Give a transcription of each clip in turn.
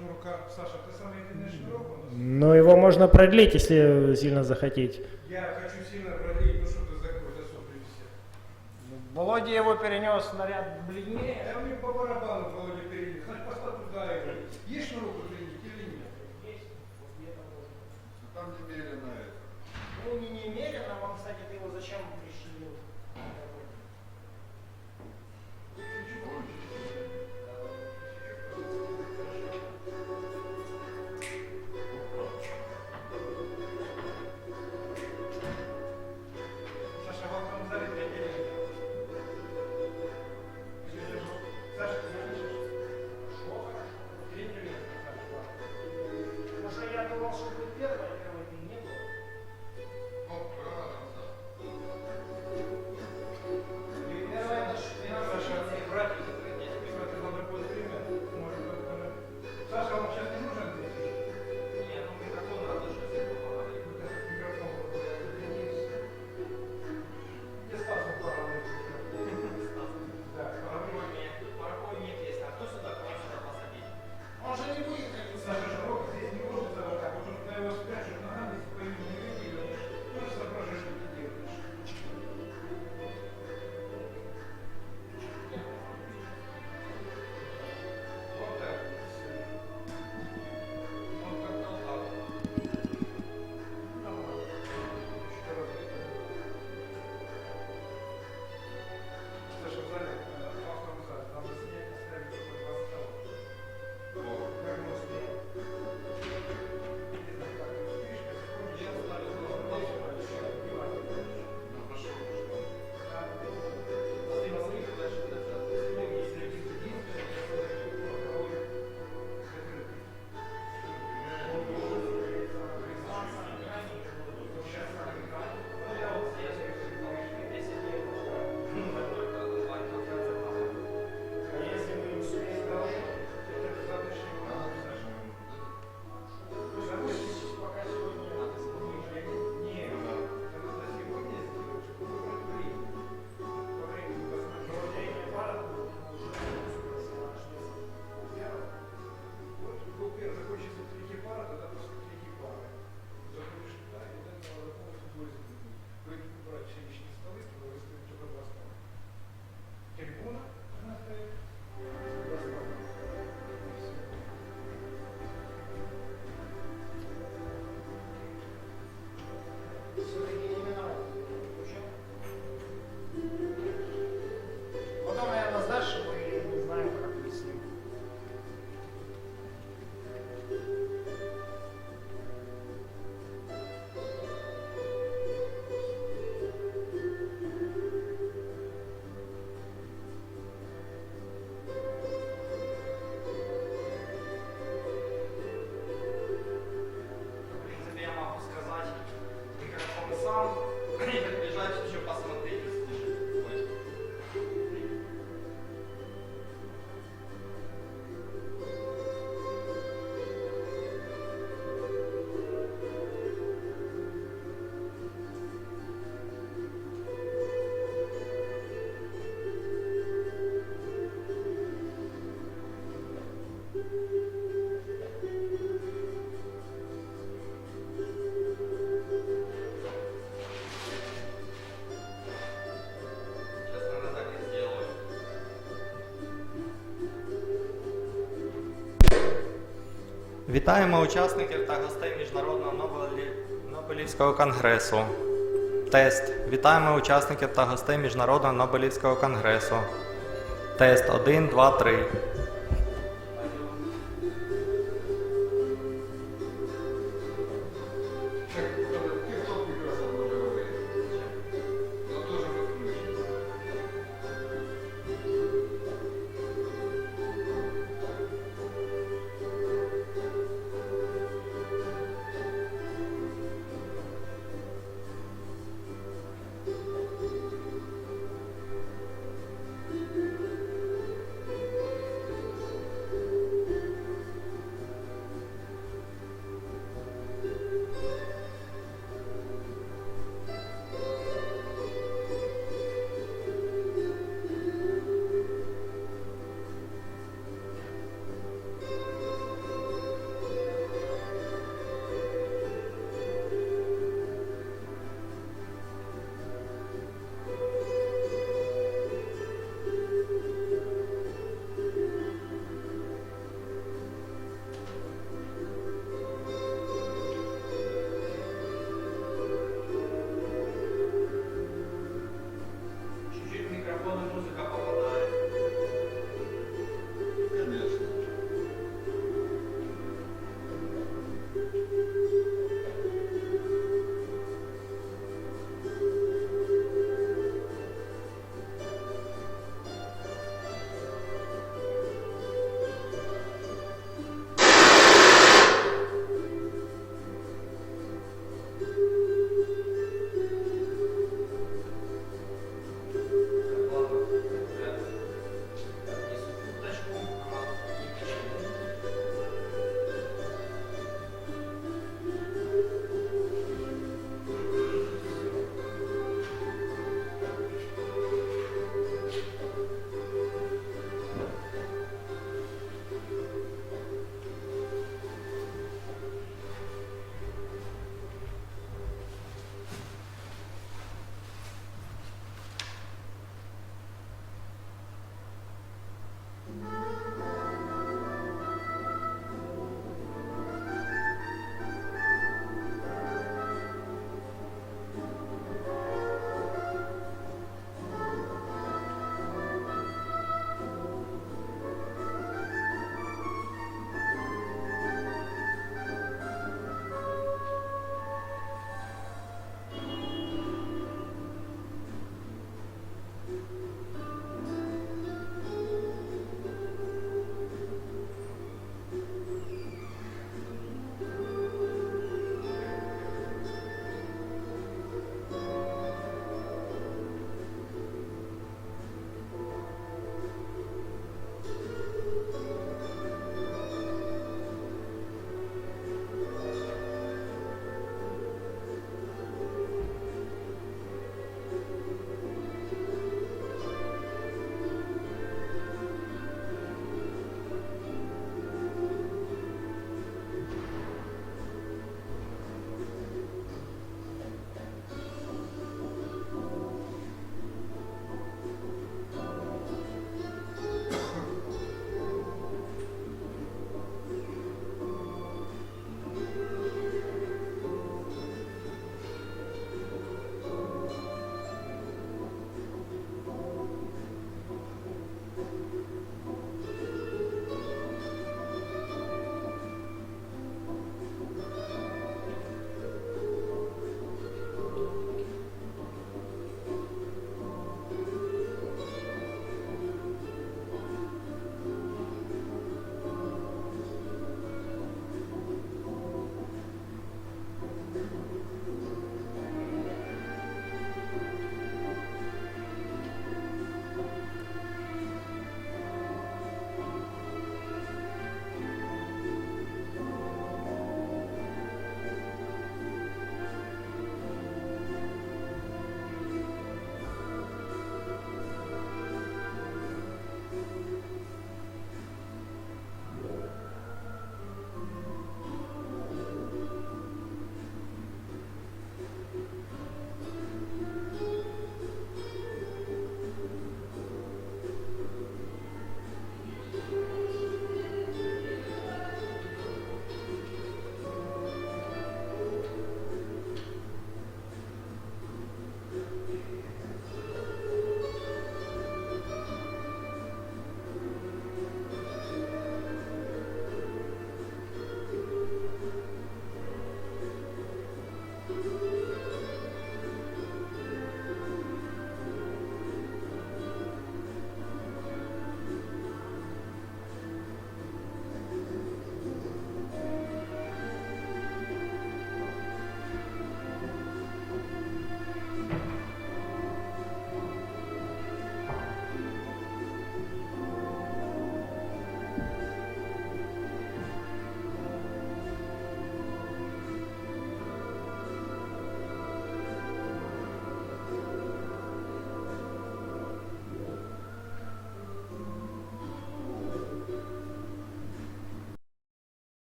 шнурка. Саша, ты самый длинный шнурок у нас? Но его можно продлить, если сильно захотеть. Я хочу сильно продлить, ну что ты за какой-то сопли все. Володя его перенес на ряд длиннее. Да мне по барабану Володя перейдет. Хоть просто туда его. Есть шнурок удлинить или нет? Есть. Вот где-то можно. Там немерено это. Ну, не немерено, вам, кстати, ты его зачем пришил? Саша, в этом зале 5 лет. Саша, ты слышишь? Что хорошо? 3 лет. Потому что я думал, что будет первое не было. Саша, вам сейчас не нужен здесь? Не, ну микрофон надо, что здесь помогает. Микрофон где Стасу паровой? Да, паровой нет есть. А кто сюда? Кого сюда посадить? Он же не будет ходить. Саша, широк здесь не может так. Вот когда его спрячут ногами, если по нему не видели, он же соображает, что ты делаешь. Вот так. Вот как-то так. Нормально. Чуть разбито. Саша, в зале, в автовом зале, надо снять и ставить только 2 стола. Как мы успеем? Не знаю, как ты успеешь, как закончишь. Я знаю, что он дальше большой. Ну, пошел, пошел. Ты возьми, дальше если единственное, что боковой закрытый. Если мы успеем дальше, то это завтрашний урок, Саша. Закончить пока сегодня не, это за сегодня сделать, чтобы выбрать время. По времени посмотреть. Проведение пара было уже Вот был первый, закончится третья пара, тогда после третьей пары. Заходишь туда, и вот это надо полностью двое будет убрать все лишние столы, чтобы выставить только 2 стола. Трибуна, она стоит, 2 стола. И всё. все-таки не миновать. Потом, наверное, сдашь его, и не знаю, как быть с ним. В принципе, я могу сказать, микрофон сам, и подбежать еще посмотреть, если хочешь. Сейчас, наверное, так и сделаю. Вітаємо учасників та гостей Міжнародного Нобелівського конгресу. Тест. Вітаємо учасників та гостей Міжнародного Нобелівського конгресу. Тест 1, 2, 3. Тик-ток микрофон уже говорит. Но тоже подключится.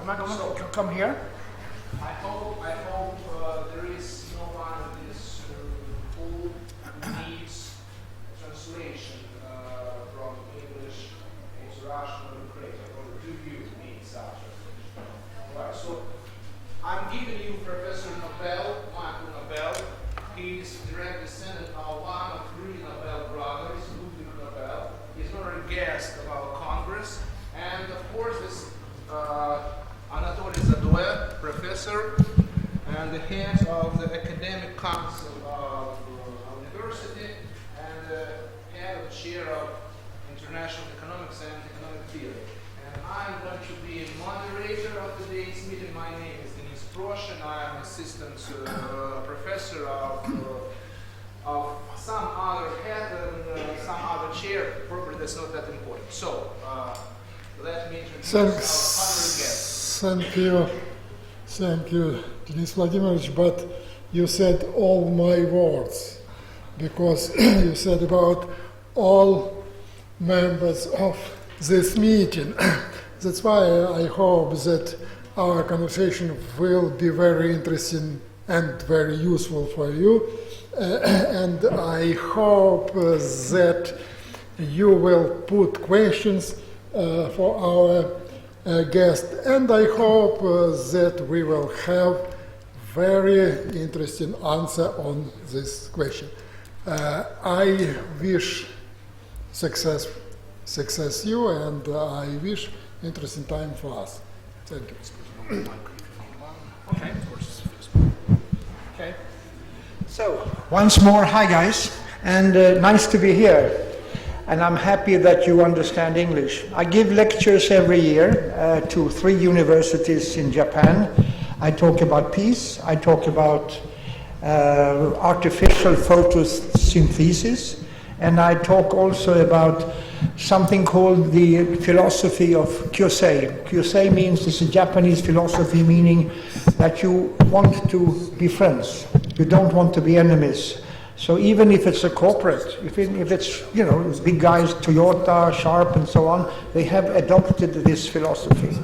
Am I going to come here? I hope there is no one in this who needs translation from English into Russian or Ukrainian, or do you need such a right, so I'm giving you Professor Nobel, Michael Nobel. He is direct descendant of one of three Nobel brothers, Ludwig Nobel. He's honorary guest of our Congress, and of course this Anatoly Zadoev, professor and the head of the Academic Council of our university and the head of the chair of International Economics and Economic Theory. And I'm going to be a moderator of today's meeting. My name is Denis Proshin. I am assistant professor of some other head and some other chair. Probably that's not that important. So let me introduce our honorary guest. Thank you, Denis Vladimirovich, but you said all my words, because you said about all members of this meeting. That's why I hope that our conversation will be very interesting and very useful for you, and I hope that you will put questions for our guest, and I hope that we will have very interesting answer on this question. I wish success you, and I wish interesting time for us. Thank you. Okay. Okay. So, once more, hi guys, and nice to be here. And I'm happy that you understand English. I give lectures every year to 3 universities in Japan. I talk about peace, I talk about artificial photosynthesis, and I talk also about something called the philosophy of Kyosei. Kyosei means, it's a Japanese philosophy meaning that you want to be friends, you don't want to be enemies. So even if it's a corporate, if it's, you know, big guys, Toyota, Sharp, and so on, they have adopted this philosophy.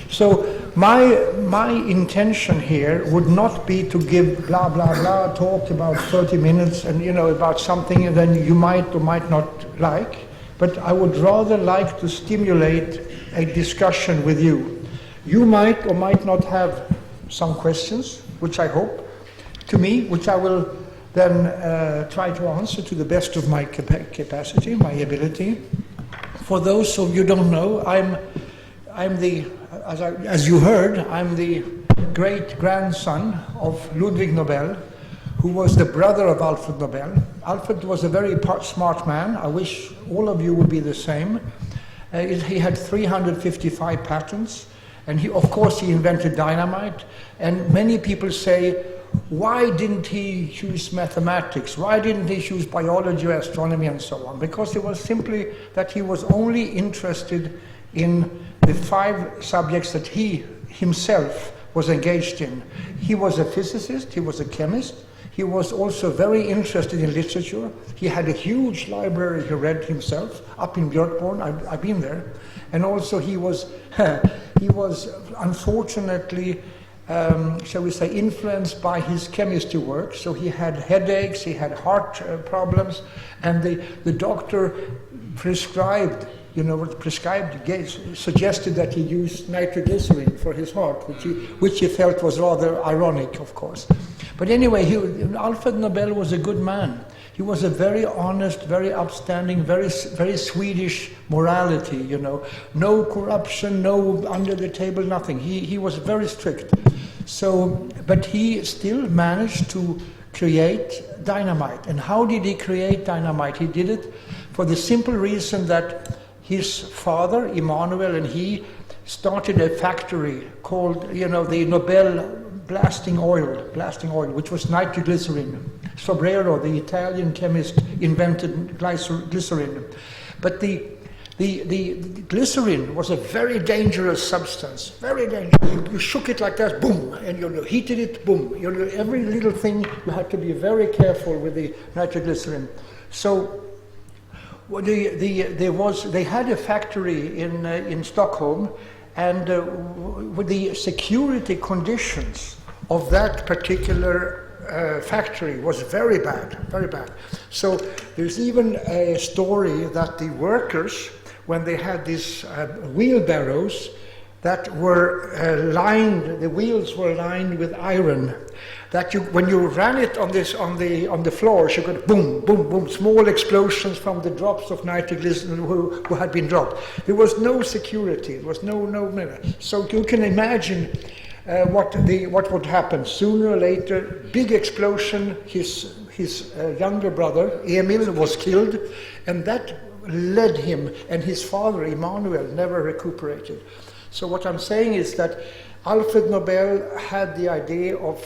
So my intention here would not be to give blah, blah, blah, talk about 30 minutes and, you know, about something that you might or might not like, but I would rather like to stimulate a discussion with you. You might or might not have some questions, which I hope, to me, which I will then try to answer to the best of my capacity, my ability. For those of you who don't know, I'm the, as you heard, I'm the great-grandson of Ludwig Nobel, who was the brother of Alfred Nobel. Alfred was a very smart man. I wish all of you would be the same. He had 355 patents, and of course he invented dynamite, and many people say, why didn't he choose mathematics? Why didn't he choose biology or astronomy and so on? Because it was simply that he was only interested in the 5 subjects that he himself was engaged in. He was a physicist, he was a chemist, he was also very interested in literature. He had a huge library he read himself up in Björkborn. I've been there. And also he was unfortunately shall we say, influenced by his chemistry work. So he had headaches, he had heart problems, and the doctor prescribed, suggested that he use nitroglycerin for his heart, which he felt was rather ironic, of course. But anyway, Alfred Nobel was a good man. He was a very honest, very upstanding, very Swedish morality, you know. No corruption, no under the table, nothing. He was very strict. So, but he still managed to create dynamite. And how did he create dynamite? He did it for the simple reason that his father, Immanuel, and he started a factory called, the Nobel blasting oil, which was nitroglycerin. Sobrero, the Italian chemist, invented glycerin. But the glycerin was a very dangerous substance, very dangerous. You shook it like that, boom, and you heated it, boom. Every little thing, you had to be very careful with the nitroglycerin. So they had a factory in Stockholm, And with the security conditions of that particular factory was very bad, very bad. So there's even a story that the workers, when they had these wheelbarrows that were lined, the wheels were lined with iron, that when you ran it on the floors, you could boom, boom, boom, small explosions from the drops of nitroglycerin who had been dropped. There was no security. There was no. So you can imagine what would happen sooner or later. Big explosion. His younger brother Emil was killed, and that led him and his father Emanuel never recuperated. So what I'm saying is that Alfred Nobel had the idea of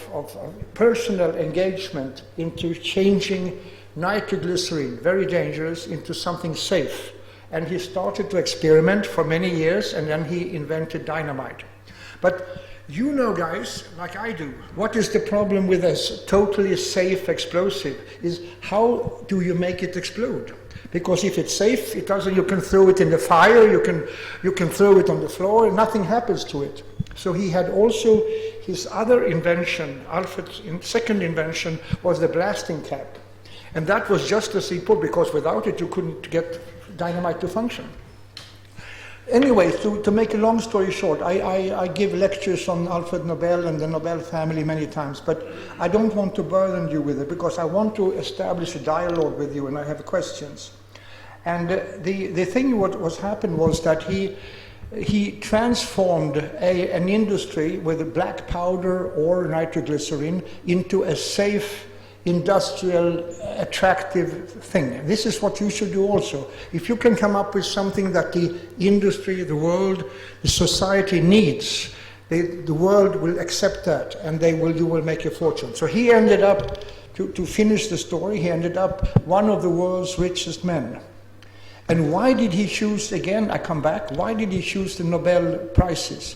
personal engagement into changing nitroglycerin, very dangerous, into something safe. And he started to experiment for many years, and then he invented dynamite. But you know, guys, like I do, what is the problem with a totally safe explosive is how do you make it explode? Because if it's safe, it doesn't. You can throw it in the fire, you can throw it on the floor, and nothing happens to it. So he had also his other invention, Alfred's second invention, was the blasting cap. And that was just as simple, because without it you couldn't get dynamite to function. Anyway, to make a long story short, I give lectures on Alfred Nobel and the Nobel family many times, but I don't want to burden you with it, because I want to establish a dialogue with you, and I have questions. And the thing what was happened was that he transformed an industry with black powder or nitroglycerin into a safe, industrial, attractive thing. This is what you should do also. If you can come up with something that the industry, the world, the society needs, the world will accept that, and you will make a fortune. So he ended up, to finish the story, he ended up one of the world's richest men. And why did he choose, again, I come back, why did he choose the Nobel Prizes?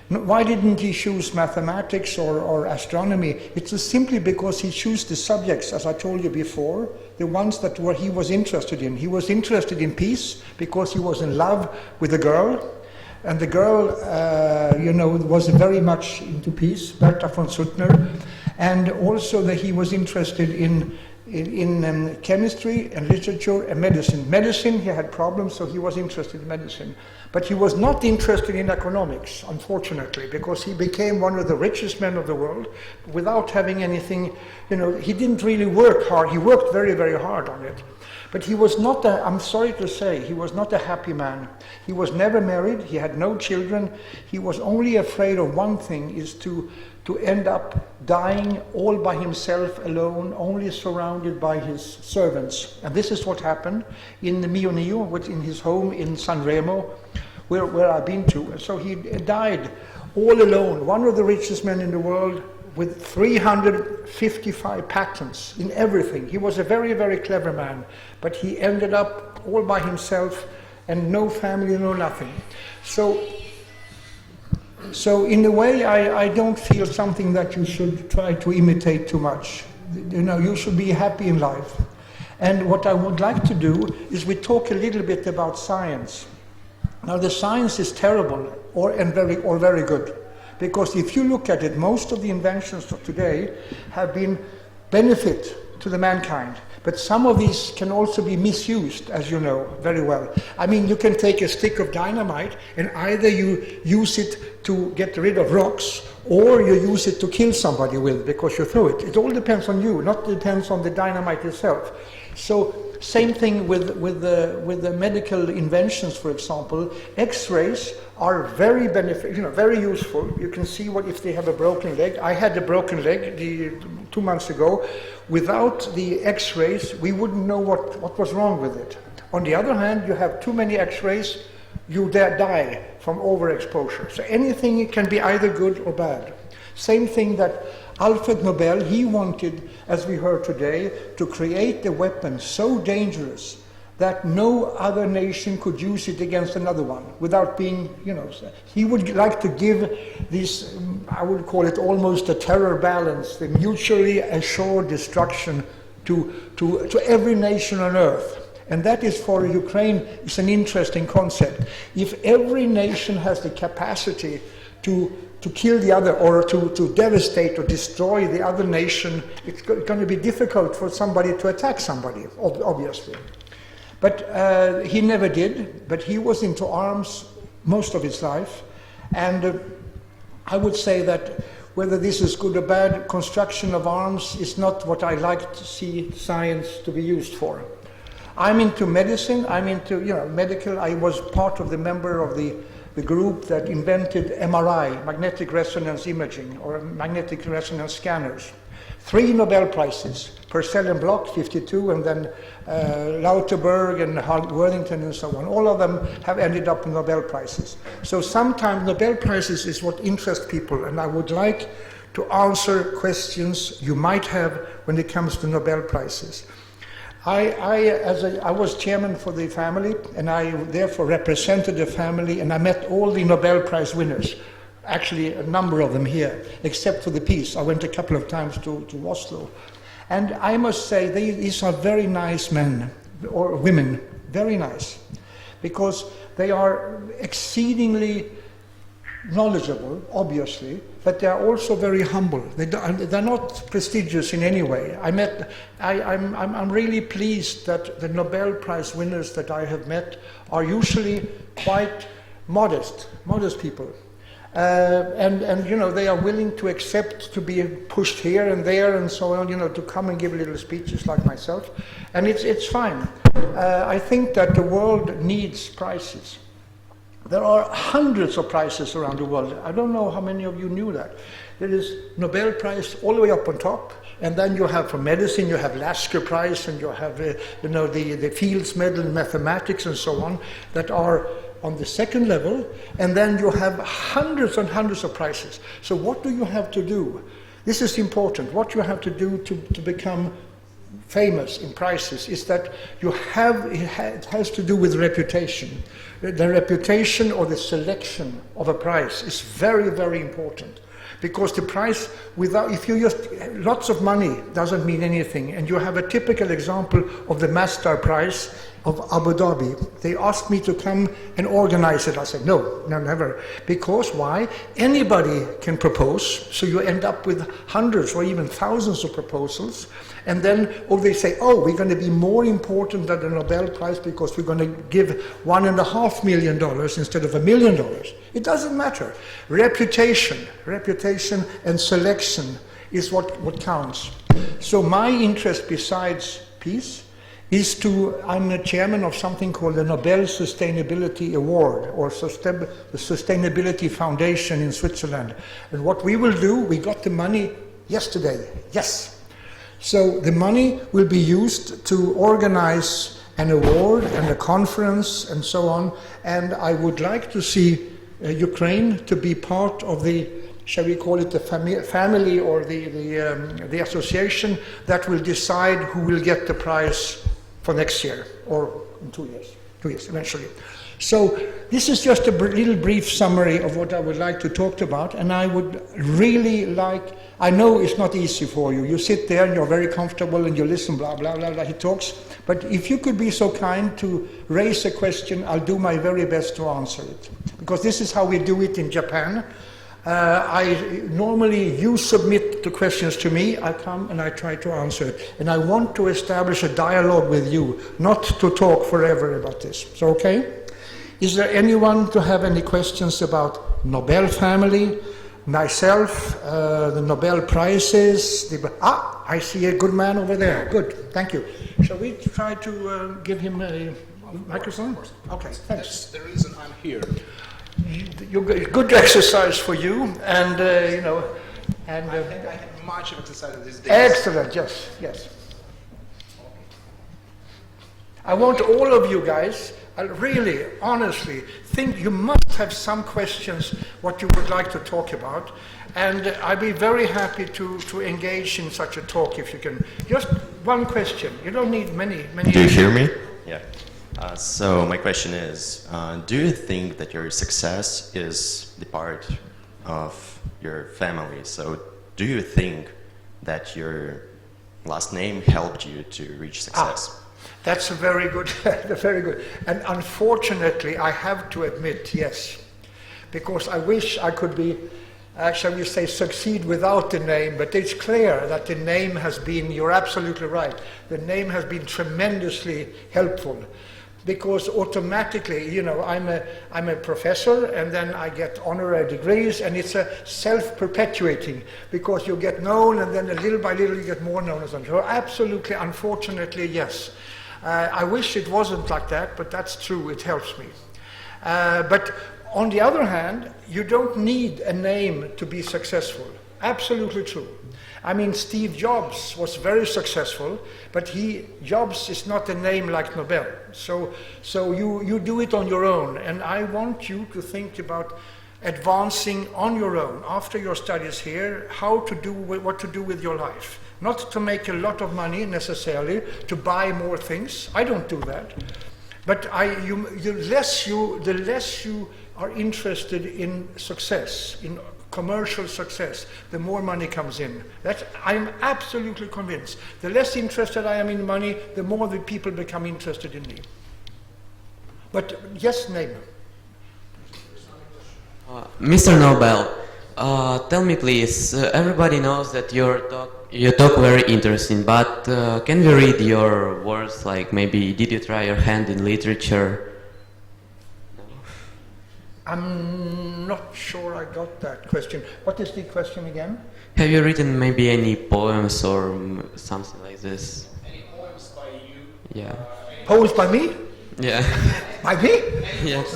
Why didn't he choose mathematics or astronomy? It was simply because he chose the subjects, as I told you before, the ones that he was interested in. He was interested in peace because he was in love with a girl, and the girl, was very much into peace, Bertha von Suttner, and also that he was interested in chemistry and literature and medicine. Medicine, he had problems, so he was interested in medicine. But he was not interested in economics, unfortunately, because he became one of the richest men of the world without having anything, he didn't really work hard. He worked very, very hard on it. But he was not I'm sorry to say, he was not a happy man. He was never married, he had no children. He was only afraid of one thing, is to end up dying all by himself alone, only surrounded by his servants. And this is what happened in the Mio Neo, in his home in San Remo, where I've been to. And so he died all alone, one of the richest men in the world, with 355 patents in everything. He was a very, very clever man, but he ended up all by himself, and no family, no nothing. So in a way, I don't feel something that you should try to imitate too much. You should be happy in life. And what I would like to do is we talk a little bit about science. Now the science is terrible or very good. Because if you look at it, most of the inventions of today have been benefit to the mankind. But some of these can also be misused, as you know very well. I mean, you can take a stick of dynamite and either you use it to get rid of rocks, or you use it to kill somebody with because you throw it. It all depends on you, not depends on the dynamite itself. So same thing with the medical inventions, for example. X-rays are very very useful. You can see if they have a broken leg. I had a broken leg 2 months ago. Without the X-rays, we wouldn't know what was wrong with it. On the other hand, you have too many X-rays, you die from overexposure. So anything can be either good or bad. Same thing that Alfred Nobel, he wanted, as we heard today, to create a weapon so dangerous that no other nation could use it against another one without being, he would like to give this, I would call it almost a terror balance, the mutually assured destruction to every nation on earth. And that is for Ukraine, it's an interesting concept. If every nation has the capacity to kill the other or to devastate or destroy the other nation, it's going to be difficult for somebody to attack somebody, obviously. But he never did, but he was into arms most of his life. And I would say that whether this is good or bad, construction of arms is not what I like to see science to be used for. I'm into medicine, I'm into medical. I was part of the member of the group that invented MRI, magnetic resonance imaging, or magnetic resonance scanners. 3 Nobel Prizes, Purcell and Bloch, 52, and then Lauterberg and Worthington and so on. All of them have ended up in Nobel Prizes. So sometimes Nobel Prizes is what interests people, and I would like to answer questions you might have when it comes to Nobel Prizes. I was chairman for the family, and I therefore represented the family, and I met all the Nobel Prize winners, actually a number of them here, except for the peace. I went a couple of times to Oslo. And I must say, these are very nice men, or women, very nice, because they are exceedingly knowledgeable, obviously, but they are also very humble. They're not prestigious in any way. I'm really pleased that the Nobel Prize winners that I have met are usually quite modest people. And they are willing to accept to be pushed here and there and so on, to come and give little speeches like myself. And it's fine. I think that the world needs prizes. There are hundreds of prizes around the world. I don't know how many of you knew that. There is Nobel Prize all the way up on top, and then you have for medicine, you have Lasker Prize, and you have the Fields Medal in mathematics and so on that are on the second level, and then you have hundreds and hundreds of prizes. So what do you have to do? This is important. What you have to do to become famous in prizes is that it has to do with reputation. The reputation or the selection of a prize is very, very important. Because the prize, lots of money doesn't mean anything. And you have a typical example of the Master Prize of Abu Dhabi. They asked me to come and organize it. I said, no, never. Because why? Anybody can propose, so you end up with hundreds or even thousands of proposals. And then, they say, we're going to be more important than the Nobel Prize because we're going to give $1.5 million instead of $1 million. It doesn't matter. Reputation and selection is what counts. So my interest besides peace is I'm the chairman of something called the Nobel Sustainability Award, or the Sustainability Foundation in Switzerland. And what we will do, we got the money yesterday, yes. So the money will be used to organize an award and a conference and so on. And I would like to see Ukraine to be part of the, shall we call it the family or the association that will decide who will get the prize for next year or in 2 years. 2 years eventually. So this is just a little brief summary of what I would like to talk about, and I would really like, I know it's not easy for you. You sit there and you're very comfortable and you listen, blah, blah, blah, blah, he talks. But if you could be so kind to raise a question, I'll do my very best to answer it. Because this is how we do it in Japan. Normally you submit the questions to me, I come and I try to answer it. And I want to establish a dialogue with you, not to talk forever about this. So, okay? Is there anyone to have any questions about Nobel family, myself, the Nobel Prizes? I see a good man over there. Good, thank you. Shall we try to give him a microphone? Okay, thanks. That's the reason I'm here. Good exercise for you, and and I think I have much of exercise these days. excellent. Yes. I want all of you guys, really, honestly, think you must have some questions what you would like to talk about, and I'd be very happy to engage in such a talk if you can. Just one question. You don't need many. Do you hear me? Yeah. So my question is, do you think that your success is the part of your family? So do you think that your last name helped you to reach success? That's a very good, very good. And unfortunately, I have to admit, yes, because I wish I could be, shall we say, succeed without the name, but it's clear that the name has been, you're absolutely right, the name has been tremendously helpful. Because automatically, you know, I'm a professor, and then I get honorary degrees, and it's a self-perpetuating, because you get known, and then little by little you get more known as well. So absolutely, unfortunately, yes. I wish it wasn't like that, but that's true, it helps me. But on the other hand, you don't need a name to be successful. Absolutely true. I mean, Steve Jobs was very successful, but Jobs is not a name like Nobel. So you do it on your own, and I want you to think about advancing on your own after your studies here, what to do with your life. Not to make a lot of money necessarily, to buy more things. I don't do that. But the less you are interested in success, in commercial success, the more money comes in. I'm absolutely convinced. The less interested I am in money, the more the people become interested in me. But yes, name. Mr. Nobel, tell me please, everybody knows that your talk very interesting, but can we read your words, like maybe did you try your hand in literature? I'm not sure I got that question. What is the question again? Have you written maybe any poems or something like this? Any poems by you? Yeah. Poems by me? Yeah. By me? Yes.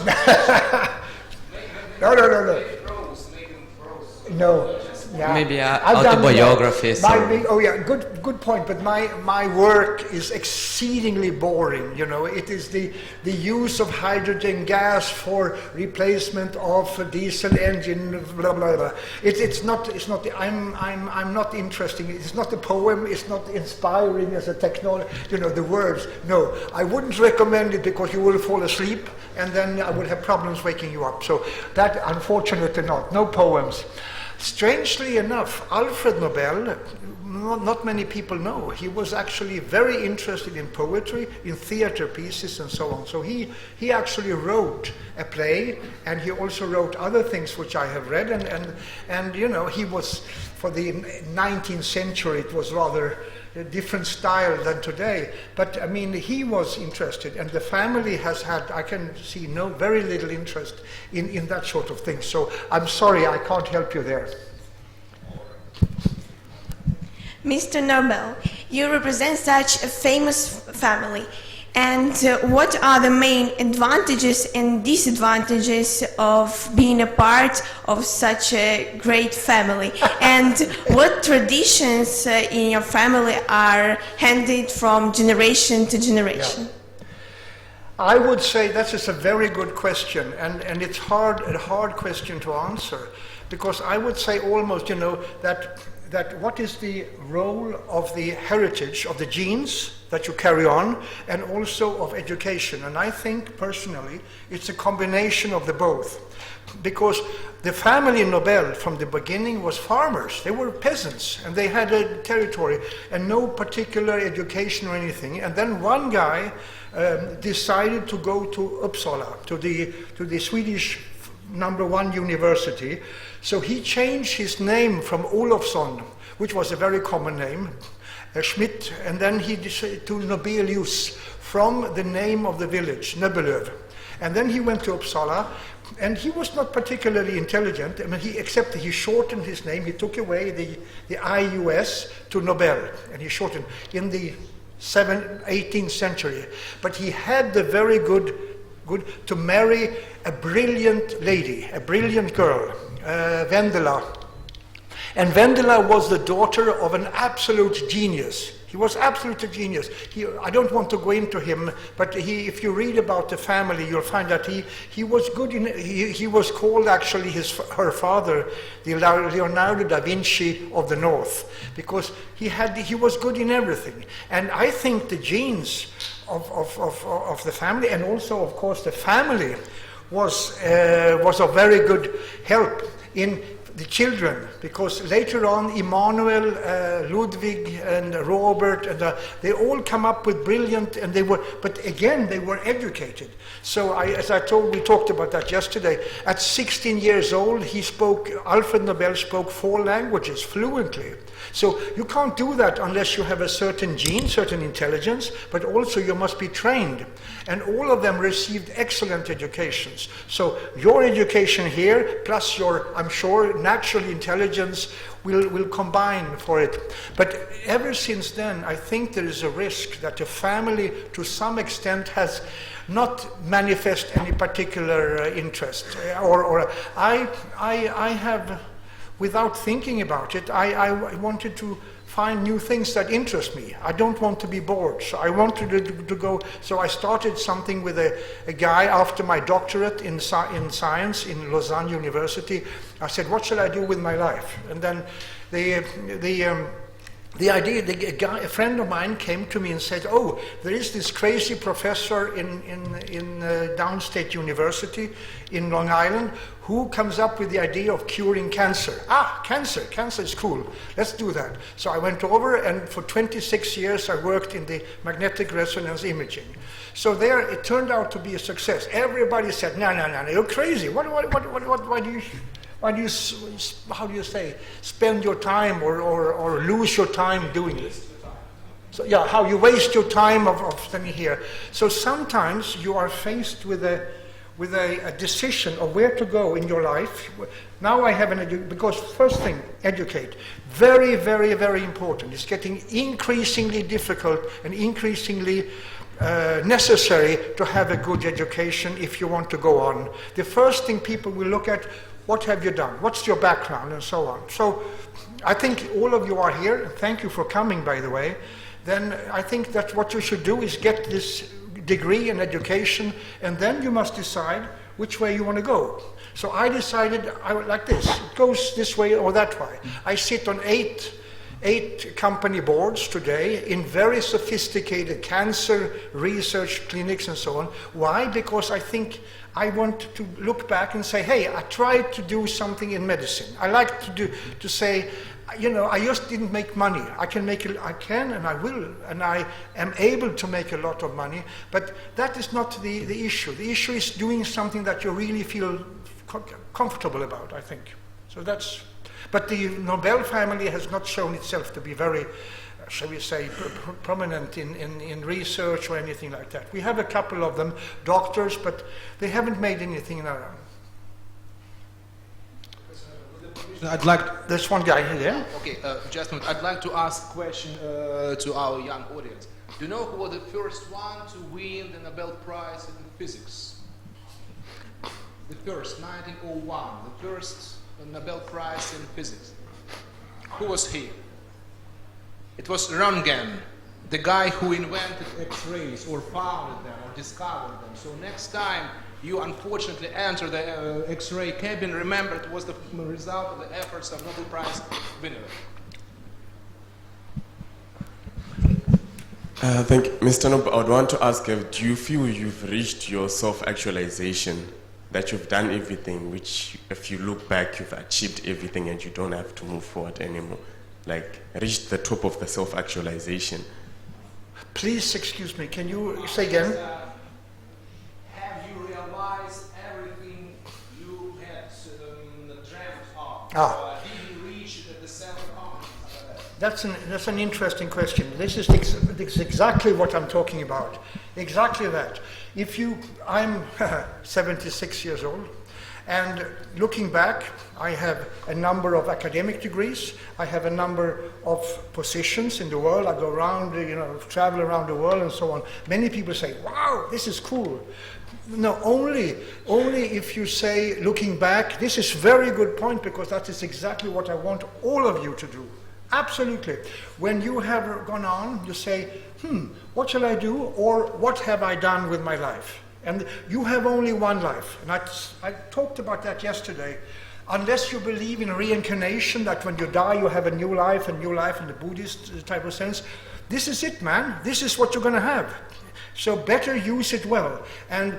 No. Make them prose. No. Yeah. Maybe I've done autobiographies. Oh yeah, good point. But my work is exceedingly boring. You know, it is the use of hydrogen gas for replacement of a diesel engine. Blah blah blah. It's not. I'm not interesting. It's not a poem. It's not inspiring as a technology. You know, the words. No, I wouldn't recommend it because you will fall asleep, and then I would have problems waking you up. So that, unfortunately, not. No poems. Strangely enough, Alfred Nobel, not many people know, he was actually very interested in poetry, in theater pieces and so on. So he actually wrote a play, and he also wrote other things which I have read, and you know, he was, for the 19th century, it was rather a different style than today. But I mean, he was interested, and the family has had, I can see, very little interest in that sort of thing. So I'm sorry, I can't help you there. Mr. Nobel, you represent such a famous family. And what are the main advantages and disadvantages of being a part of such a great family? And what traditions in your family are handed from generation to generation? Yeah. I would say that is a very good question, and it's a hard question to answer, because I would say almost, you know, that what is the role of the heritage, of the genes that you carry on, and also of education. And I think, personally, it's a combination of the both. Because the family Nobel, from the beginning, was farmers. They were peasants, and they had a territory, and no particular education or anything. And then one guy decided to go to Uppsala, to the Swedish #1 university. So he changed his name from Olofsson, which was a very common name, Schmidt, and then he decided to Nobelius, from the name of the village, Nobelöv. And then he went to Uppsala, and he was not particularly intelligent. I mean, except he shortened his name. He took away the IUS to Nobel, and he shortened in the 18th century. But he had the very good to marry a brilliant lady, a brilliant girl, Vendela. And Vendela was the daughter of an absolute genius. He was absolutely a genius. I don't want to go into him, but if you read about the family, you'll find that he was good in. He was called actually her father, the Leonardo da Vinci of the North, because he was good in everything. And I think the genes of the family, and also of course the family, was of very good help in the children, because later on Immanuel, Ludwig and Robert, and they all come up with brilliant, and but again they were educated. So we talked about that yesterday, at 16 years old Alfred Nobel spoke 4 languages fluently. So you can't do that unless you have a certain gene, certain intelligence, but also you must be trained. And all of them received excellent educations. So your education here, plus your, I'm sure, natural intelligence will combine for it. But ever since then, I think there is a risk that the family, to some extent, has not manifest any particular interest. I have, without thinking about it, I wanted to find new things that interest me. I don't want to be bored, so I wanted to go. So I started something with a guy after my doctorate in science in Lausanne University. I said, what shall I do with my life? And then a friend of mine came to me and said, oh, there is this crazy professor in Downstate University in Long Island who comes up with the idea of curing cancer. Cancer is cool, let's do that. So I went over, and for 26 years I worked in the magnetic resonance imaging. So there it turned out to be a success. Everybody said, no, you're crazy. Why do you, how do you say, spend your time or lose your time doing this? So yeah, how you waste your time of standing here. So sometimes you are faced with a decision of where to go in your life. Now I have because first thing, educate. Very, very, very important. It's getting increasingly difficult and increasingly necessary to have a good education if you want to go on. The first thing people will look at, what have you done? What's your background? And so on. So I think all of you are here, and thank you for coming, by the way. Then I think that what you should do is get this degree in education, and then you must decide which way you want to go. So I decided like this. It goes this way or that way. I sit on eight company boards today in very sophisticated cancer research clinics and so on. Why? Because I think I want to look back and say, hey, I tried to do something in medicine. I like to say, you know, I just didn't make money. I can and I will, and I am able to make a lot of money, but that is not the issue. The issue is doing something that you really feel comfortable about, I think. So that's, but the Nobel family has not shown itself to be very, shall we say, prominent in research or anything like that. We have a couple of them, doctors, but they haven't made anything in our own. I'd like. There's one guy here. Okay, just a minute. I'd like to ask a question to our young audience. Do you know who was the first one to win the Nobel Prize in physics? The first, 1901, the first Nobel Prize in physics. Who was he? It was Röntgen, the guy who invented X-rays or founded them or discovered them. So next time you unfortunately enter the X-ray cabin, remember it was the result of the efforts of Nobel Prize winner. Thank you. Mr. Nobel, I would want to ask, do you feel you've reached your self-actualization, that you've done everything, which if you look back, you've achieved everything and you don't have to move forward anymore? Like, reached the top of the self-actualization? Please, excuse me, can you say again? Have you realized everything you had dreamt of? Did you reach the self-confidence? That's an interesting question. This is exactly what I'm talking about. Exactly that. I'm 76 years old, and looking back, I have a number of academic degrees. I have a number of positions in the world. I go around, travel around the world and so on. Many people say, wow, this is cool. No, only if you say, looking back, this is a very good point, because that is exactly what I want all of you to do. Absolutely. When you have gone on, you say, what shall I do, or what have I done with my life? And you have only one life. And I talked about that yesterday. Unless you believe in reincarnation, that when you die you have a new life in the Buddhist type of sense, this is it, man. This is what you're going to have. So better use it well. And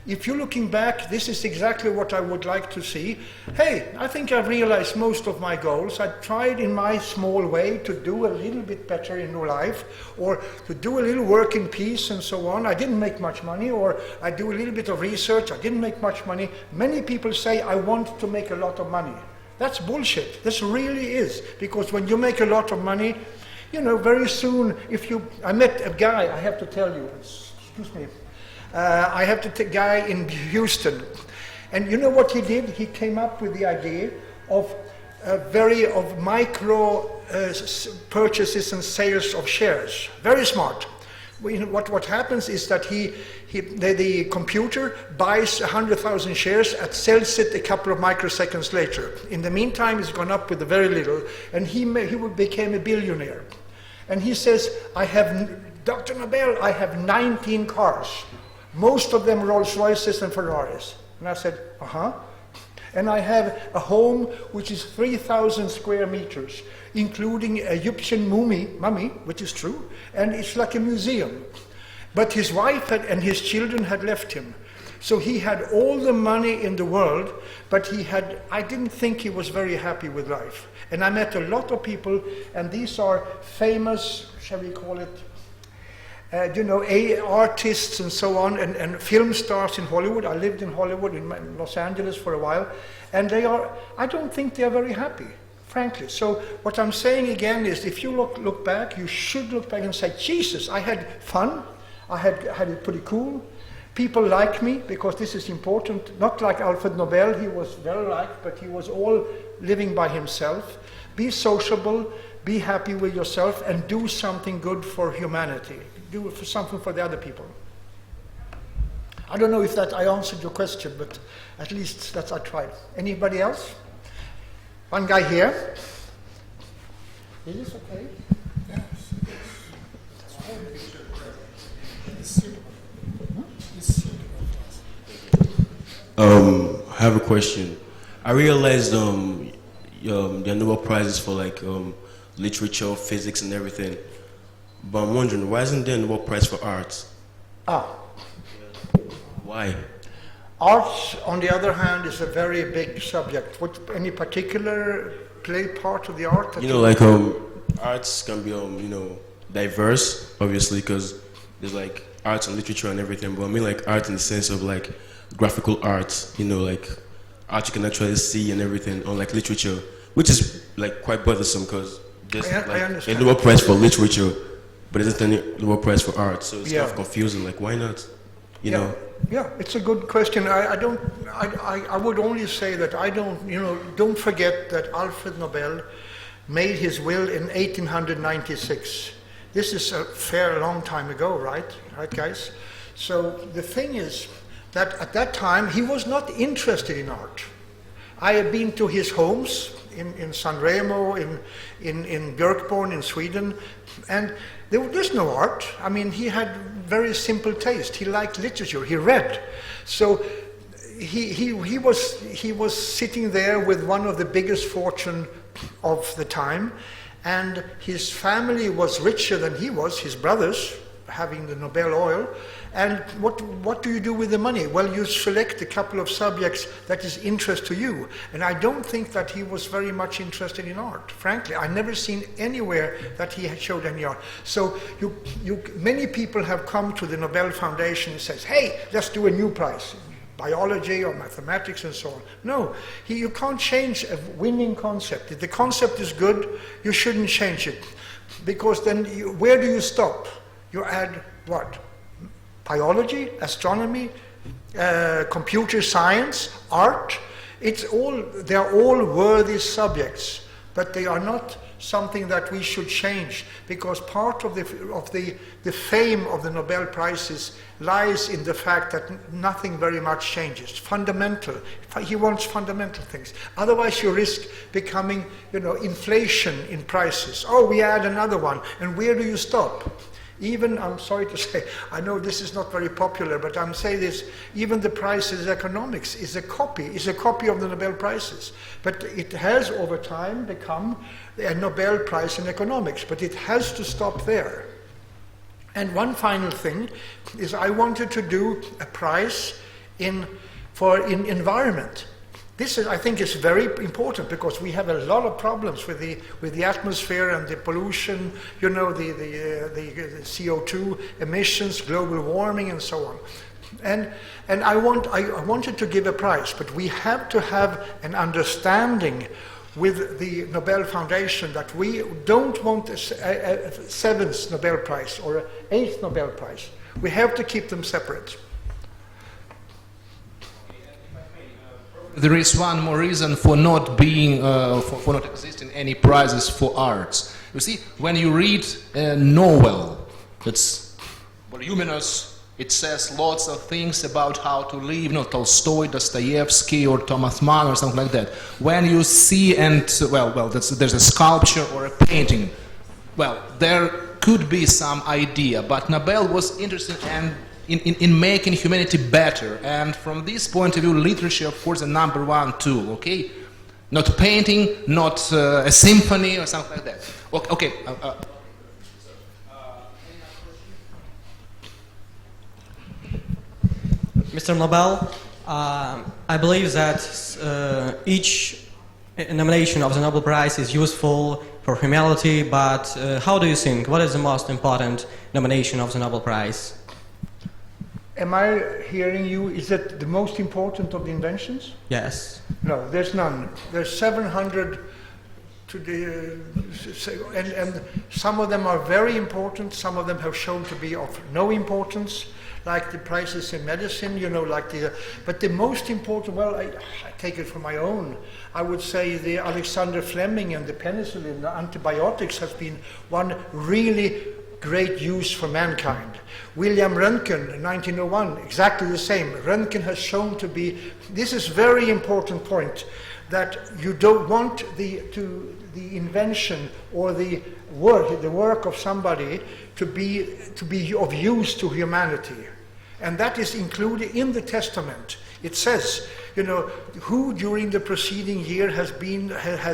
If you're looking back, this is exactly what I would like to see. Hey, I think I've realized most of my goals. I tried in my small way to do a little bit better in life, or to do a little work in peace and so on. I didn't make much money, or I do a little bit of research. I didn't make much money. Many people say, I want to make a lot of money. That's bullshit. This really is. Because when you make a lot of money, you know, very soon, I met a guy, I have to tell you, excuse me, I have a guy in Houston, and you know what he did? He came up with the idea of micro purchases and sales of shares. Very smart. What happens is that the computer buys 100,000 shares and sells it a couple of microseconds later. In the meantime, it's gone up with very little, and he became a billionaire. And he says, Dr. Nobel, I have 19 cars. Most of them Rolls Royces and Ferraris. And I said, And I have a home which is 3,000 square meters, including a Egyptian mummy, which is true, and it's like a museum. But his wife and his children had left him. So he had all the money in the world, but I didn't think he was very happy with life. And I met a lot of people, and these are famous, shall we call it, artists and so on, and film stars in Hollywood. I lived in Hollywood, in Los Angeles for a while, and I don't think they're very happy, frankly. So what I'm saying again is, if you look back, you should look back and say, Jesus, I had fun, I had it pretty cool, people like me, because this is important, not like Alfred Nobel, he was well liked, but he was all living by himself. Be sociable, be happy with yourself, and do something good for humanity. Do something for the other people. I don't know if I answered your question, but at least I tried. Anybody else? One guy here. Is this okay? I have a question. I realized there are Nobel Prizes for literature, physics, and everything. But I'm wondering, why isn't there a Nobel Prize for arts? Why? Arts, on the other hand, is a very big subject. Any particular part of the art? Arts can be, diverse, obviously, because there's arts and literature and everything. But I mean art in the sense of graphical arts, art you can actually see and everything, unlike literature, which is quite bothersome because there's a Nobel Prize for literature, but there isn't any Nobel Prize for art, so it's kind of confusing. Why not? You know? Yeah, it's a good question. I would only say that don't forget that Alfred Nobel made his will in 1896. This is a fair long time ago, right? Right, guys? So the thing is that at that time he was not interested in art. I have been to his homes in San Remo, in Björkborn in Sweden, and there's no art. I mean, he had very simple taste. He liked literature. He read. So he was sitting there with one of the biggest fortune of the time, and his family was richer than he was, his brothers, having the Nobel oil. And what do you do with the money? Well, you select a couple of subjects that is interest to you. And I don't think that he was very much interested in art. Frankly, I've never seen anywhere that he had showed any art. So many people have come to the Nobel Foundation and says, hey, let's do a new prize, biology or mathematics and so on. No, you can't change a winning concept. If the concept is good, you shouldn't change it. Because then where do you stop? You add what? Biology, astronomy, computer science, art. They're all worthy subjects, but they are not something that we should change, because part of the fame of the Nobel Prizes lies in the fact that nothing very much changes. Fundamental. He wants fundamental things. Otherwise, you risk becoming, inflation in prices. Oh, we add another one, and where do you stop? Even, I'm sorry to say, I know this is not very popular, but I'm saying this, even the Prizes Economics is a copy of the Nobel Prizes. But it has over time become a Nobel Prize in Economics, but it has to stop there. And one final thing is I wanted to do a prize for environment. This is, I think, is very important because we have a lot of problems with the atmosphere and the pollution, you know, the CO2 emissions, global warming, and so on. And I wanted to give a prize, but we have to have an understanding with the Nobel Foundation that we don't want a seventh Nobel Prize or an eighth Nobel Prize. We have to keep them separate. There is one more reason for not being, for not existing any prizes for arts. You see, when you read a novel, it's voluminous, it says lots of things about how to live, you know, Tolstoy, Dostoevsky, or Thomas Mann, or something like that. When you see, there's a sculpture or a painting, well, there could be some idea, but Nobel was interested in making humanity better, and from this point of view, literature, of course, is the number one tool, okay? Not painting, not a symphony, or something like that. Okay. Mr. Nobel, I believe that each nomination of the Nobel Prize is useful for humanity, but how do you think? What is the most important nomination of the Nobel Prize? Am I hearing you? Is it the most important of the inventions? Yes. No, there's none. There's 700 and some of them are very important, some of them have shown to be of no importance, like the prizes in medicine, you know, but the most important, well, I take it from my own, I would say the Alexander Fleming and the penicillin, the antibiotics has been one really great use for mankind. William Röntgen in 1901, exactly the same. Röntgen has shown to be, this is very important point, that you don't want the invention or the work of somebody to be of use to humanity. And that is included in the Testament. It says, you know, who during the preceding year has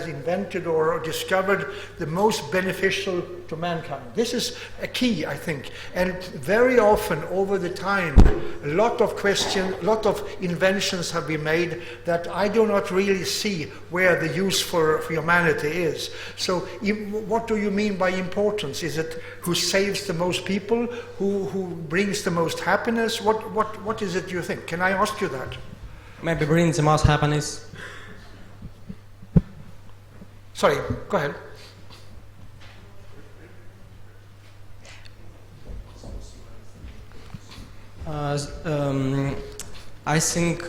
invented or discovered the most beneficial to mankind. This is a key, I think. And very often over the time, a lot of inventions have been made that I do not really see where the use for humanity is. So what do you mean by importance? Is it who saves the most people? Who brings the most happiness? What is it you think? Can I ask you that? Maybe brings the most happiness. Sorry, go ahead. I think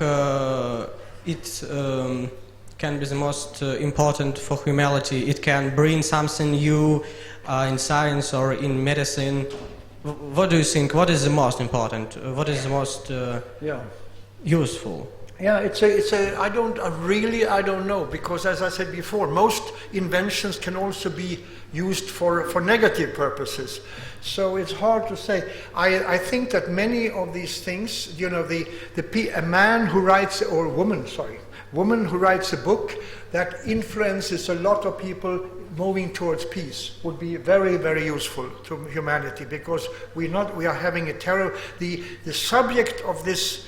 it can be the most important for humanity. It can bring something new in science or in medicine. What do you think? What is the most important? What is the most useful? Yeah, I don't know, because as I said before, most inventions can also be used for negative purposes. So it's hard to say. I think that many of these things, you know, a man who writes, or woman who writes a book that influences a lot of people moving towards peace would be very, very useful to humanity, because we are having a terror. The subject of this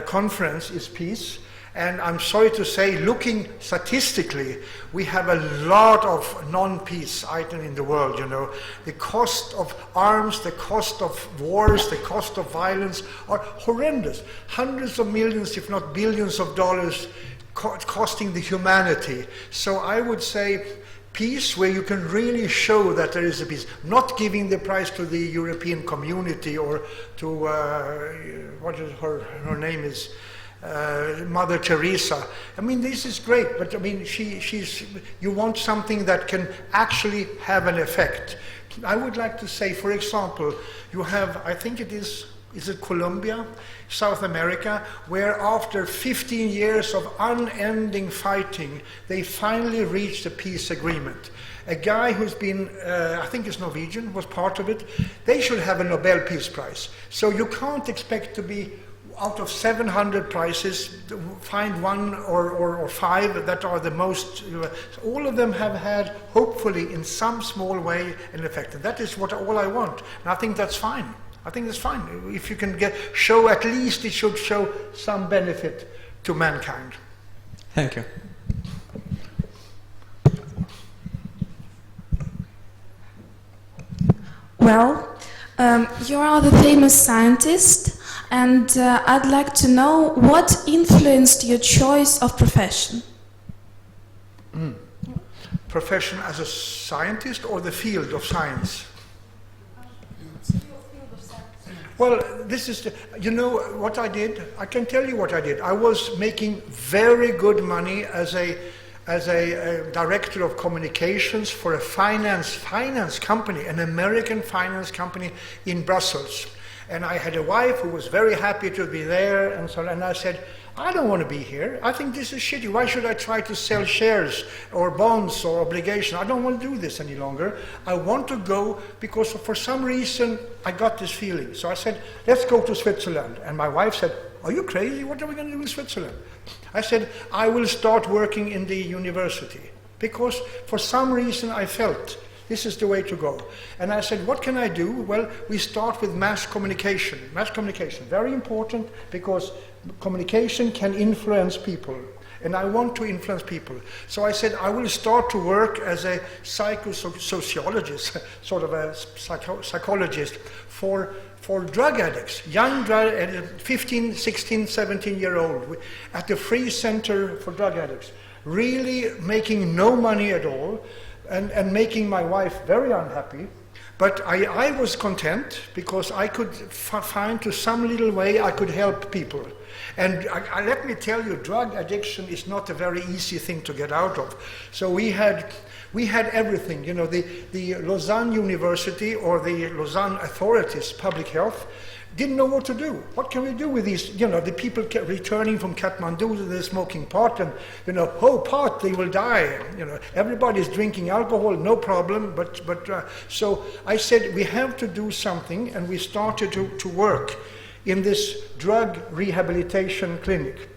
conference is peace, and I'm sorry to say, looking statistically, we have a lot of non-peace items in the world, you know. The cost of arms, the cost of wars, the cost of violence are horrendous. Hundreds of millions, if not billions of dollars costing the humanity. So I would say peace, where you can really show that there is a peace, not giving the prize to the European community or to what is her name is, Mother Teresa. I mean, this is great, but I mean, you want something that can actually have an effect. I would like to say, for example, you have, I think it is it Colombia, South America, where after 15 years of unending fighting, they finally reached a peace agreement. A guy who's been, I think is Norwegian, was part of it. They should have a Nobel Peace Prize. So you can't expect to be, out of 700 prizes, find one or five that are the most. All of them have had, hopefully, in some small way, an effect. And that is all I want. And I think that's fine. I think that's fine. If you can show, at least it should show some benefit to mankind. Thank you. Well, you are the famous scientist, and I'd like to know what influenced your choice of profession? Profession as a scientist or the field of science? Well, this is, you know what I did? I can tell you what I did. I was making very good money as a director of communications for a finance company, an American finance company in Brussels. And I had a wife who was very happy to be there, and so on. And I said, I don't want to be here. I think this is shitty. Why should I try to sell shares or bonds or obligations? I don't want to do this any longer. I want to go because for some reason I got this feeling. So I said, let's go to Switzerland. And my wife said, are you crazy? What are we going to do in Switzerland? I said, I will start working in the university because for some reason I felt this is the way to go. And I said, what can I do? Well, we start with mass communication. Mass communication, very important because communication can influence people. And I want to influence people. So I said, I will start to work as a psychosociologist, sort of a psychologist for drug addicts, young 15, 16, 17-year-old at the Free Center for Drug Addicts, really making no money at all and making my wife very unhappy. But I was content because I could find to some little way I could help people. And let me tell you, drug addiction is not a very easy thing to get out of. So we had everything, you know, the Lausanne University or the Lausanne authorities, public health, didn't know what to do. What can we do with these, you know, the people returning from Kathmandu, they're smoking pot and, you know, oh, pot, they will die. You know, everybody's drinking alcohol, no problem. So I said, we have to do something, and we started to work in this drug rehabilitation clinic.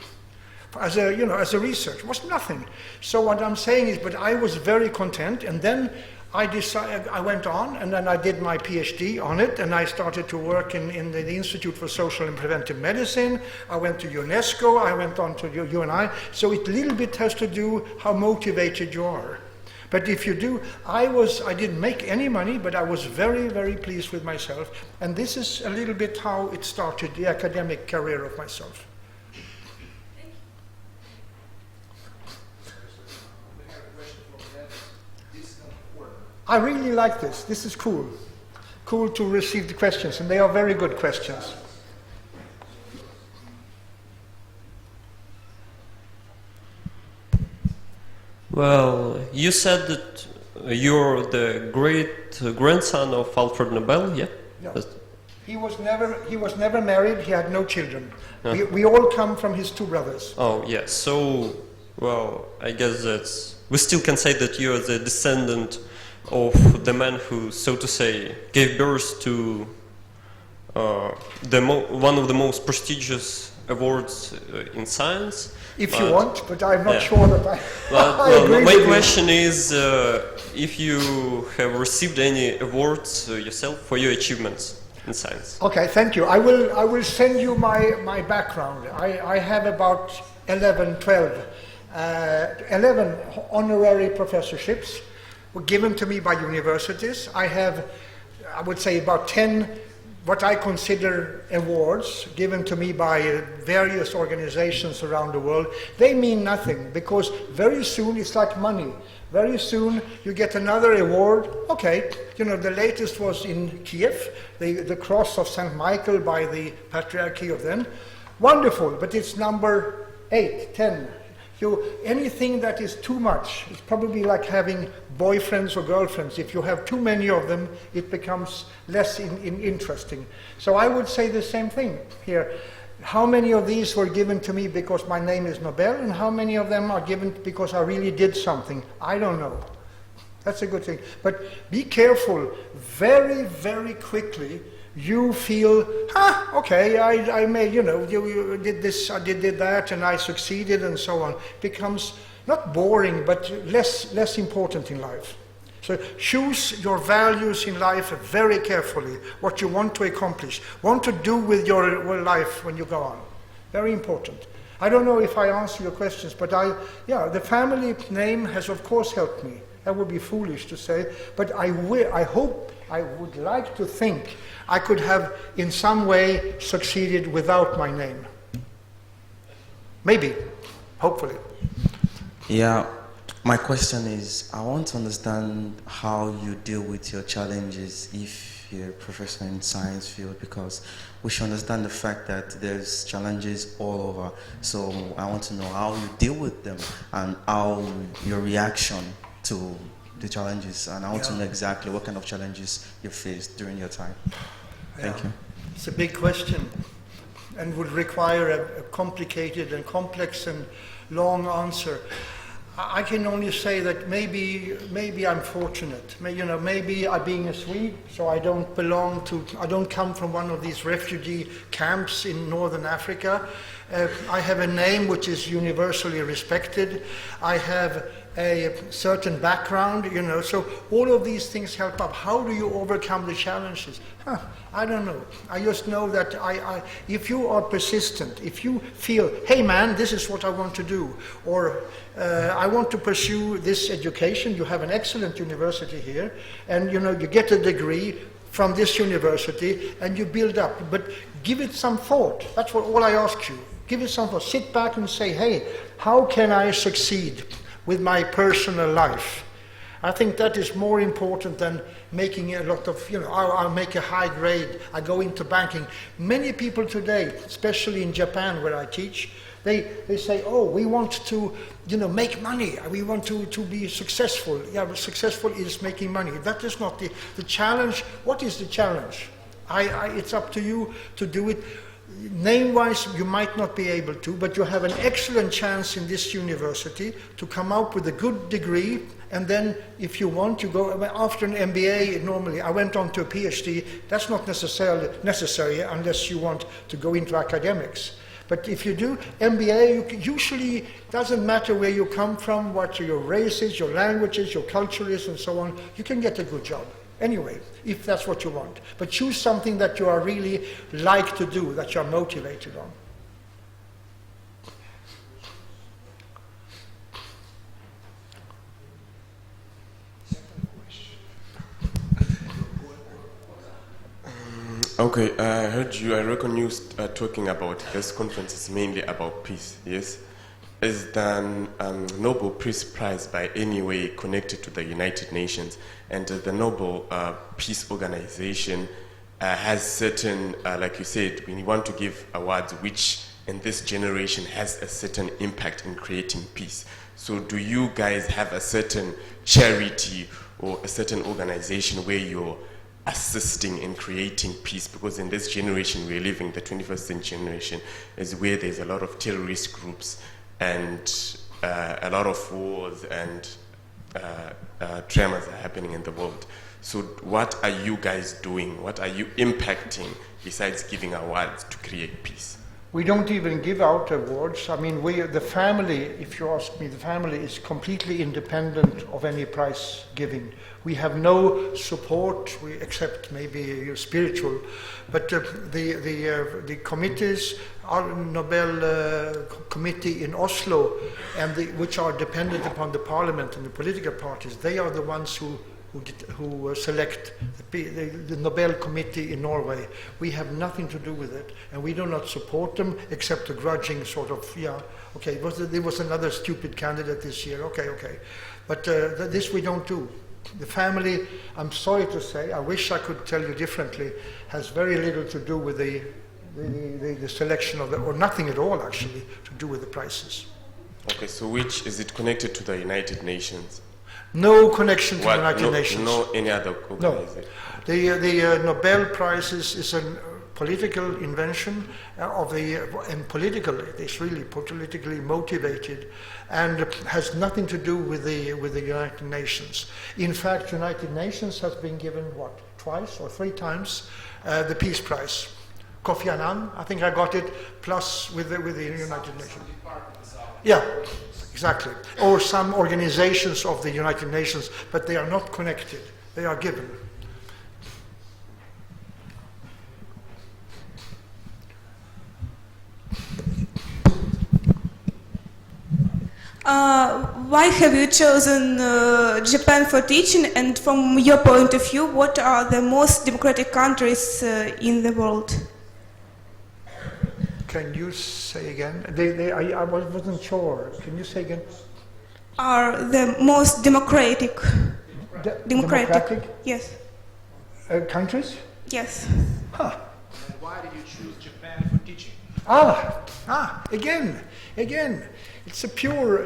As a, you know, as a research, it was nothing. So what I'm saying is, but I was very content, and then I decided, I went on, and then I did my PhD on it, and I started to work in the Institute for Social and Preventive Medicine. I went to UNESCO, I went on to UNI. So it a little bit has to do how motivated you are. But if you do, I didn't make any money, but I was very, very pleased with myself. And this is a little bit how it started, the academic career of myself. I really like this. This is cool. Cool to receive the questions, and they are very good questions. Well, you said that you're the great grandson of Alfred Nobel, yeah? Yeah. He was never married. He had no children. We all come from his two brothers. Oh, yeah. So, well, I guess we still can say that you're the descendant of the man who, so to say, gave birth to one of the most prestigious awards in science. If you want, but I'm not sure that I. Well, agree my with question is if you have received any awards yourself for your achievements in science. Okay, thank you. I will send you my background. I have about 11 honorary professorships were given to me by universities. I have, I would say, about 10 what I consider awards given to me by various organizations around the world. They mean nothing because very soon it's like money. Very soon you get another award. Okay, you know, the latest was in Kiev, the cross of St. Michael by the Patriarchy of then. Wonderful, but it's number 8, 10. Anything that is too much, it's probably like having boyfriends or girlfriends. If you have too many of them, it becomes less interesting. So I would say the same thing here. How many of these were given to me because my name is Nobel, and how many of them are given because I really did something? I don't know. That's a good thing. But be careful. Very, very quickly, you feel, okay, I made, you know, you did this, I did that, and I succeeded, and so on. It becomes not boring, but less important in life. So choose your values in life very carefully, what you want to accomplish, want to do with your life when you go on. Very important. I don't know if I answer your questions, but the family name has of course helped me. That would be foolish to say, but I would like to think I could have in some way succeeded without my name. Maybe, hopefully. Yeah, my question is, I want to understand how you deal with your challenges if you're a professor in science field, because we should understand the fact that there's challenges all over. So I want to know how you deal with them and how your reaction to the challenges, and I want to know exactly what kind of challenges you faced during your time. Thank you. It's a big question and would require a complicated and complex and long answer. I can only say that maybe I'm fortunate. Maybe I'm being a Swede, so I don't come from one of these refugee camps in northern Africa. I have a name which is universally respected. I have a certain background, so all of these things help up. How do you overcome the challenges? I don't know. I just know that if you are persistent, if you feel, hey man, this is what I want to do, or I want to pursue this education, you have an excellent university here, and you get a degree from this university, and you build up, but give it some thought. That's all I ask you. Give it some thought. Sit back and say, hey, how can I succeed with my personal life? I think that is more important than making a lot of, I'll make a high grade, I go into banking. Many people today, especially in Japan where I teach, they say, oh, we want to, make money. We want to be successful. Yeah, but successful is making money. That is not the challenge. What is the challenge? It's up to you to do it. Name-wise, you might not be able to, but you have an excellent chance in this university to come out with a good degree, and then if you want, you go after an MBA. Normally, I went on to a PhD. That's not necessarily necessary unless you want to go into academics. But if you do MBA, usually doesn't matter where you come from, what your race is, your language is, your culture is, and so on. You can get a good job. Anyway, if that's what you want. But choose something that you are really like to do, that you are motivated on. Okay, I heard you, I reckon you talking about this conference is mainly about peace, yes? Is the Nobel Peace Prize by any way connected to the United Nations? And the Nobel Peace Organization has certain, like you said, we want to give awards which in this generation has a certain impact in creating peace. So do you guys have a certain charity or a certain organization where you're assisting in creating peace? Because in this generation we're living, the 21st century generation, is where there's a lot of terrorist groups and a lot of wars and tremors are happening in the world. So what are you guys doing? What are you impacting besides giving awards to create peace? We don't even give out awards. I mean, the family, if you ask me, the family is completely independent of any prize giving. We have no support, except maybe spiritual, but the committees, our Nobel Committee in Oslo, and which are dependent upon the parliament and the political parties, they are the ones who select the Nobel Committee in Norway. We have nothing to do with it, and we do not support them except a grudging sort of, yeah, okay, there was another stupid candidate this year, okay. But this we don't do. The family, I'm sorry to say, I wish I could tell you differently, has very little to do with the selection of or nothing at all actually, to do with the prizes. Okay, so which, is it connected to the United Nations? No connection to the United Nations. No, any other organization? No. The Nobel Prizes is a political invention and it's really politically motivated and has nothing to do with the United Nations. In fact, United Nations has been given, what, twice or three times the Peace Prize. Kofi Annan, I think I got it, plus with the United Nations. Yeah. exactly. Or some organizations of the United Nations, but they are not connected. They are given. Why have you chosen Japan for teaching, and from your point of view, what are the most democratic countries in the world? Can you say again? I wasn't sure. Can you say again? Are the most democratic? Democratic? Yes. Countries? Yes. Huh. And why did you choose Japan for teaching? Again. It's a pure,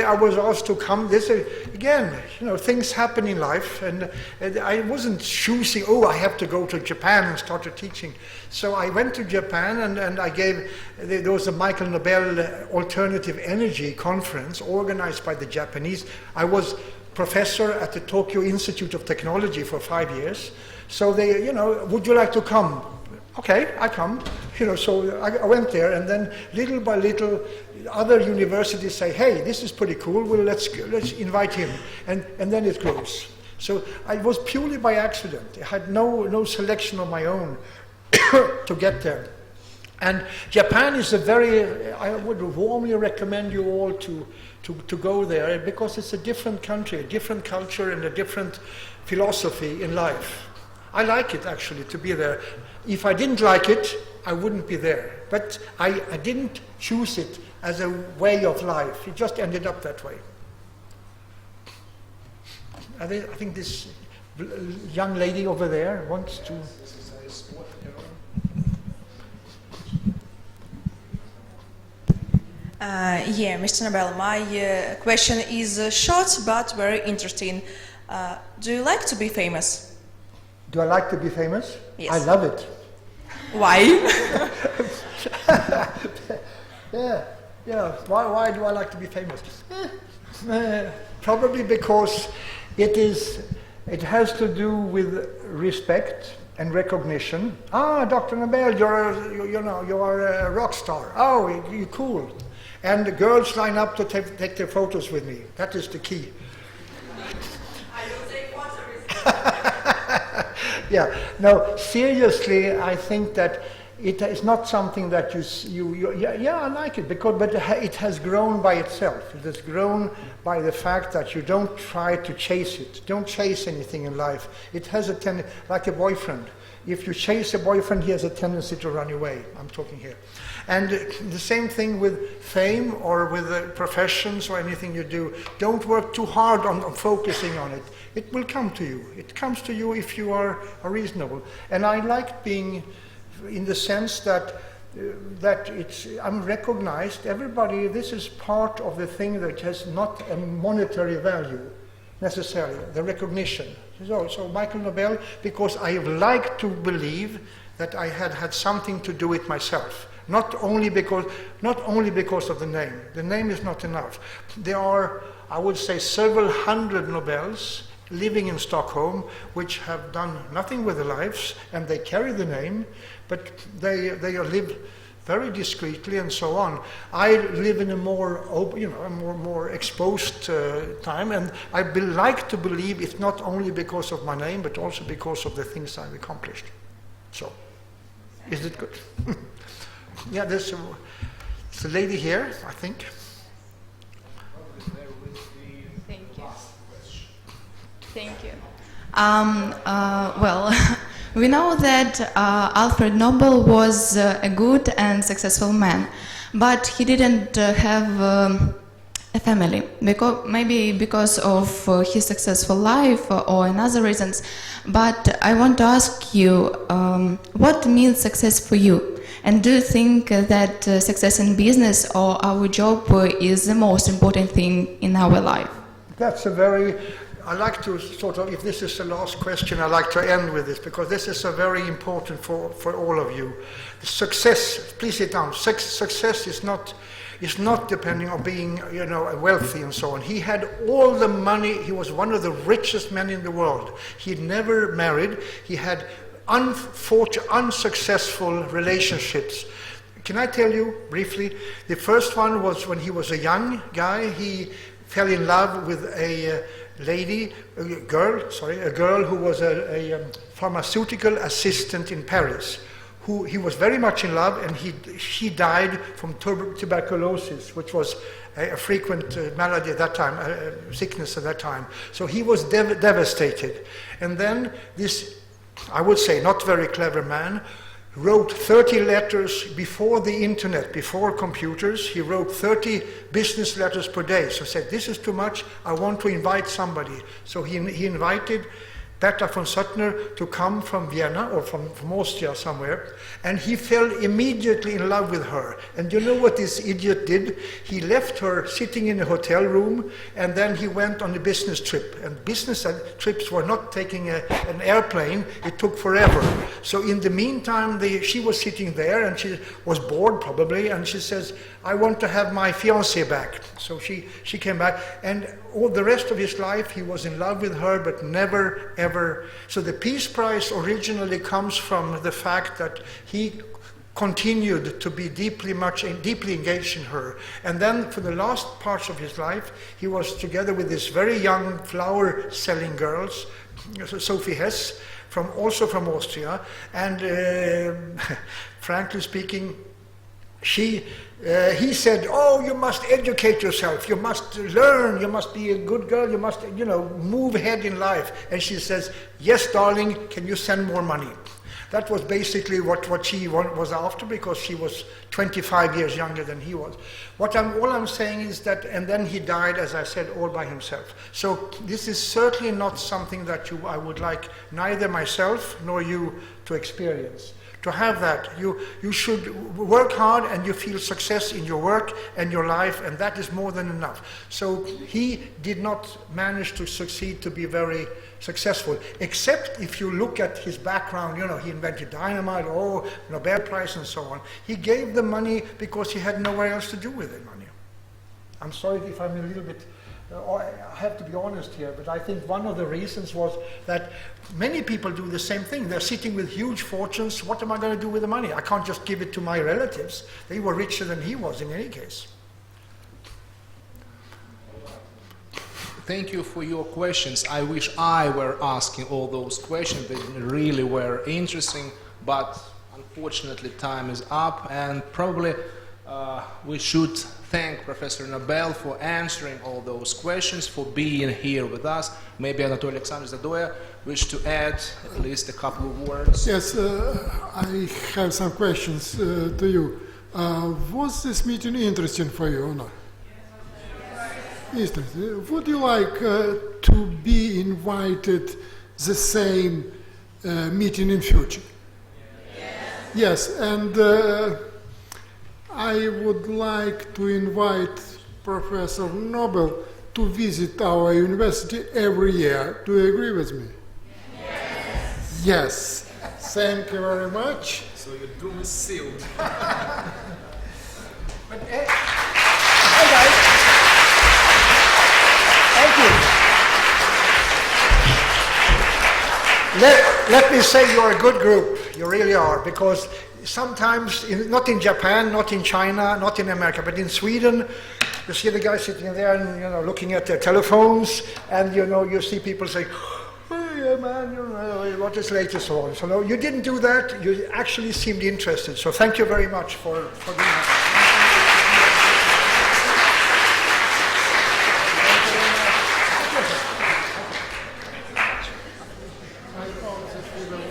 I was asked to come. Things happen in life, and I wasn't choosing, I have to go to Japan and start teaching. So I went to Japan, and there was a Mikaelem Nobel Alternative Energy Conference organized by the Japanese. I was professor at the Tokyo Institute of Technology for 5 years. So they, would you like to come? Okay, I come. So I went there, and then little by little, other universities say, hey, this is pretty cool, well, let's invite him, and then it grows. So I was purely by accident. I had no selection of my own to get there. And Japan is I would warmly recommend you all to go there, because it's a different country, a different culture, and a different philosophy in life. I like it, actually, to be there. If I didn't like it, I wouldn't be there. But I didn't choose it as a way of life. It just ended up that way. I think this young lady over there wants to... Yeah, Mr. Nobel, my question is short but very interesting. Do you like to be famous? Do I like to be famous? Yes. I love it. Why? Yeah. Why do I like to be famous? Probably because it has to do with respect and recognition. Dr. Nobel, you are a rock star. Oh, you're cool. And the girls line up to take their photos with me. That is the key. I will take photos. Yeah. No, seriously, I think that it is not something that I like it, but it has grown by itself. It has grown by the fact that you don't try to chase it. Don't chase anything in life. It has a tendency, like a boyfriend. If you chase a boyfriend, he has a tendency to run away. I'm talking here. And the same thing with fame or with professions or anything you do. Don't work too hard on focusing on it. It will come to you. It comes to you if you are reasonable. And I like being, in the sense that I'm recognized. Everybody, this is part of the thing that has not a monetary value necessarily, the recognition. So Mikaelem Nobel, because I like to believe that I had something to do with myself. Not only because of the name. The name is not enough. There are, I would say, several hundred Nobels living in Stockholm which have done nothing with their lives, and they carry the name, but they live very discreetly and so on. I live in a more open, more exposed time, and I like to believe it's not only because of my name, but also because of the things I've accomplished. So, is it good? Yeah, there's a lady here, I think. Thank you. Well, we know that Alfred Nobel was a good and successful man, but he didn't have a family, maybe because of his successful life or another reasons. But I want to ask you, what means success for you? And do you think that success in business or our job is the most important thing in our life? That's I like to sort of, if this is the last question, I like to end with this, because this is a very important for all of you. Success, please sit down. Success is not depending on being, wealthy and so on. He had all the money. He was one of the richest men in the world. He never married. He had unsuccessful relationships, can I tell you briefly? The first one was when he was a young guy. He fell in love with a girl who was a pharmaceutical assistant in Paris. Who he was very much in love, and she died from tuberculosis, which was a frequent malady at that time, sickness at that time. So he was devastated. And then this, I would say, not very clever man, wrote 30 letters before the internet, before computers. He wrote 30 business letters per day. So said, this is too much, I want to invite somebody. So he invited Berta von Suttner to come from Vienna or from Austria somewhere, and he fell immediately in love with her. And you know what this idiot did? He left her sitting in a hotel room, and then he went on a business trip. And business trips were not taking an airplane, it took forever. So in the meantime, she was sitting there, and she was bored probably, and she says, I want to have my fiancé back. So she came back, and all the rest of his life he was in love with her, but never ever. So the Peace Prize originally comes from the fact that he continued to be deeply engaged in her. And then for the last parts of his life, he was together with this very young flower-selling girls, Sophie Hess, also from Austria, and frankly speaking, he said, oh, you must educate yourself, you must learn, you must be a good girl, you must, move ahead in life. And she says, yes, darling, can you send more money? That was basically what she was after, because she was 25 years younger than he was. All I'm saying is that, and then he died, as I said, all by himself. So this is certainly not something that I would like neither myself nor you to experience. To have that, you should work hard and you feel success in your work and your life, and that is more than enough. So he did not manage to succeed to be very successful, except if you look at his background, he invented dynamite, Nobel Prize and so on. He gave the money because he had nowhere else to do with the money. I'm sorry if I'm a little bit, I have to be honest here, but I think one of the reasons was that many people do the same thing. They're sitting with huge fortunes. What am I going to do with the money? I can't just give it to my relatives. They were richer than he was in any case. Thank you for your questions. I wish I were asking all those questions. They really were interesting, but unfortunately time is up, and probably we should thank Professor Nobel for answering all those questions, for being here with us. Maybe Anatoly Alexandrovich Zadoya wish to add at least a couple of words. Yes, I have some questions to you. Was this meeting interesting for you or not? Interesting. Would you like to be invited the same meeting in future? Yes, and I would like to invite Professor Nobel to visit our university every year. Do you agree with me? Yes. Yes. Thank you very much. So your doom is sealed. But, hey guys, thank you. Let me say you're a good group. You really are, because sometimes, not in Japan, not in China, not in America, but in Sweden, you see the guys sitting there and looking at their telephones, and you see people say, "Oh yeah, man, what is latest?" So on. So no, you didn't do that. You actually seemed interested. So thank you very much for doing that. I thought that we were